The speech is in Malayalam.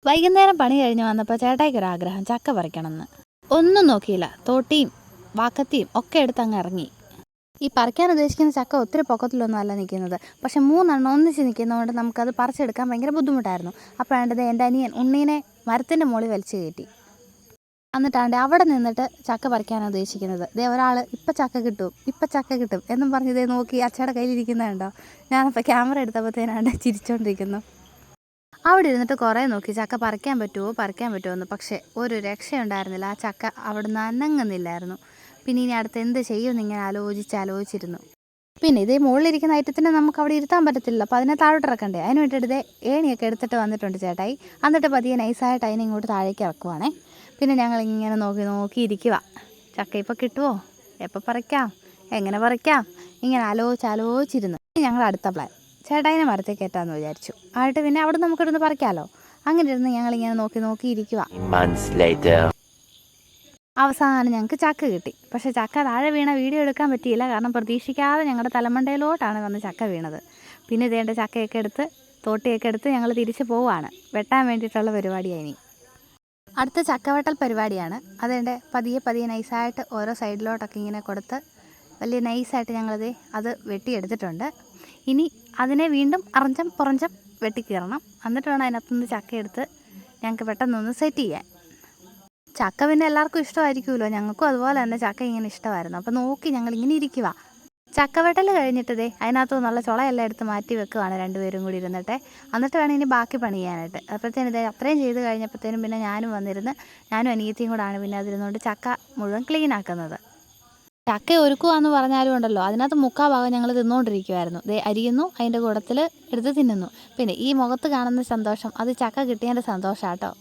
വൈകുന്നേരം പണി കഴിഞ്ഞ് വന്നപ്പോൾ ചേട്ടായിക്കൊരാഗ്രഹം ചക്ക പറിക്കണമെന്ന്. ഒന്നും നോക്കിയില്ല, തോട്ടിയും വാക്കത്തിയും ഒക്കെ എടുത്ത് അങ്ങ് ഇറങ്ങി. ഈ പറിക്കാൻ ഉദ്ദേശിക്കുന്ന ചക്ക ഒത്തിരി പൊക്കത്തിലൊന്നും അല്ല നിൽക്കുന്നത്, പക്ഷെ 3 ഒന്നിച്ച് നിൽക്കുന്നതുകൊണ്ട് നമുക്കത് പറിച്ചെടുക്കാൻ ഭയങ്കര ബുദ്ധിമുട്ടായിരുന്നു. അപ്പോഴാണ്ടത് എൻ്റെ അനിയൻ ഉണ്ണീനെ മരത്തിൻ്റെ മുകളിൽ വലിച്ചു കയറ്റി. എന്നിട്ടാണ്ട് അവിടെ നിന്നിട്ട് ചക്ക പറിക്കാനാണ് ഉദ്ദേശിക്കുന്നത്. ഒരാൾ ഇപ്പം ചക്ക കിട്ടും എന്നും പറഞ്ഞ് ഇതേ നോക്കി അച്ചയുടെ കയ്യിലിരിക്കുന്നതുണ്ടോ. ഞാനപ്പോൾ ക്യാമറ എടുത്തപ്പോഴത്തേനാണ്ട് ചിരിച്ചോണ്ടിരിക്കുന്നു. അവിടെ ഇരുന്നിട്ട് കുറേ നോക്കി ചക്ക പറിക്കാൻ പറ്റുമോ എന്ന്. പക്ഷേ ഒരു രക്ഷയുണ്ടായിരുന്നില്ല. ആ ചക്ക അവിടുന്ന് അനങ്ങുന്നില്ലായിരുന്നു. പിന്നെ ഇനി അടുത്ത് എന്ത് ചെയ്യുമെന്ന് ഇങ്ങനെ ആലോചിച്ചിരുന്നു. പിന്നെ ഇതേ മുകളിലിരിക്കുന്ന ഐറ്റത്തിനെ നമുക്ക് അവിടെ ഇരുത്താൻ പറ്റത്തില്ല, അപ്പോൾ അതിനെ താഴോട്ട് ഇറക്കണ്ടേ. അതിന് വേണ്ടിയിട്ട് ഇതേ ഏണിയൊക്കെ എടുത്തിട്ട് വന്നിട്ടുണ്ട് ചേട്ടായി. എന്നിട്ട് പതിയെ നൈസായിട്ട് അതിനെ ഇങ്ങോട്ട് താഴേക്ക് ഇറക്കുവാണേ. പിന്നെ ഞങ്ങളിങ്ങനെ നോക്കിയിരിക്കുക. ചക്ക ഇപ്പോൾ കിട്ടുമോ, എപ്പോൾ പറിക്കാം, എങ്ങനെ പറിക്കാം, ഇങ്ങനെ ആലോചിച്ചിരുന്നു. ഞങ്ങൾ അടുത്ത പ്ലാൻ ചേട്ടായിനെ മരത്തിൽ കയറ്റാമെന്ന് വിചാരിച്ചു. ആയിട്ട് പിന്നെ അവിടെ നമുക്കിരുന്ന് പറിക്കാമല്ലോ. അങ്ങനെ ഇരുന്ന് ഞങ്ങളിങ്ങനെ നോക്കിയിരിക്കുക. അവസാനം ഞങ്ങൾക്ക് ചക്ക കിട്ടി. പക്ഷേ ചക്ക താഴെ വീണ വീഡിയോ എടുക്കാൻ പറ്റിയില്ല, കാരണം പ്രതീക്ഷിക്കാതെ ഞങ്ങളുടെ തലമണ്ടയിലോട്ടാണ് വന്ന് ചക്ക വീണത്. പിന്നെ ഇതേണ്ട ചക്കയൊക്കെ എടുത്ത് തോട്ടിയൊക്കെ എടുത്ത് ഞങ്ങൾ തിരിച്ച് പോവുകയാണ്. വെട്ടാൻ വേണ്ടിയിട്ടുള്ള പരിപാടിയായി. അടുത്ത ചക്കവെട്ടൽ പരിപാടിയാണ്. അതേണ്ട പതിയെ നൈസായിട്ട് ഓരോ സൈഡിലോട്ടൊക്കെ ഇങ്ങനെ കൊടുത്ത് വലിയ നൈസായിട്ട് ഞങ്ങളത് വെട്ടിയെടുത്തിട്ടുണ്ട്. ഇനി അതിനെ വീണ്ടും അറഞ്ചം പുറഞ്ചം വെട്ടിക്കീറണം. എന്നിട്ട് വേണം അതിനകത്തുനിന്ന് ചക്ക എടുത്ത് ഞങ്ങൾക്ക് പെട്ടെന്നൊന്ന് സെറ്റ് ചെയ്യാൻ. ചക്ക പിന്നെ എല്ലാവർക്കും ഇഷ്ടമായിരിക്കുമല്ലോ. ഞങ്ങൾക്കും അതുപോലെ തന്നെ ചക്ക ഇങ്ങനെ ഇഷ്ടമായിരുന്നു. അപ്പോൾ നോക്കി ഞങ്ങളിങ്ങനെ ഇരിക്കുക. ചക്കവെട്ടൽ കഴിഞ്ഞിട്ടതേ അതിനകത്തു നിന്നുള്ള ചുളയെല്ലാം എടുത്ത് മാറ്റി വെക്കുകയാണ് രണ്ടുപേരും കൂടി ഇരുന്നിട്ട്. എന്നിട്ട് വേണം ഇനി ബാക്കി പണി ചെയ്യാനായിട്ട്. അപ്പോഴത്തേനും ഇതേ അത്രയും ചെയ്ത് കഴിഞ്ഞപ്പോഴത്തേനും പിന്നെ ഞാനും അനിയത്തിയും കൂടാണ് പിന്നെ അതിരുന്നുകൊണ്ട് ചക്ക മുഴുവൻ ക്ലീൻ ആക്കുന്നത്. ചക്ക ഒരുക്കുകയെന്ന് പറഞ്ഞാലും ഉണ്ടല്ലോ, അതിനകത്ത് 3/4 ഭാഗം ഞങ്ങൾ തിന്നുകൊണ്ടിരിക്കുമായിരുന്നു. അരിയുന്നു, അതിൻ്റെ കൂട്ടത്തിൽ എടുത്ത് തിന്നുന്നു. പിന്നെ ഈ മുഖത്ത് കാണുന്ന സന്തോഷം അത് ചക്ക കിട്ടിയതിൻ്റെ സന്തോഷമാണ് കേട്ടോ.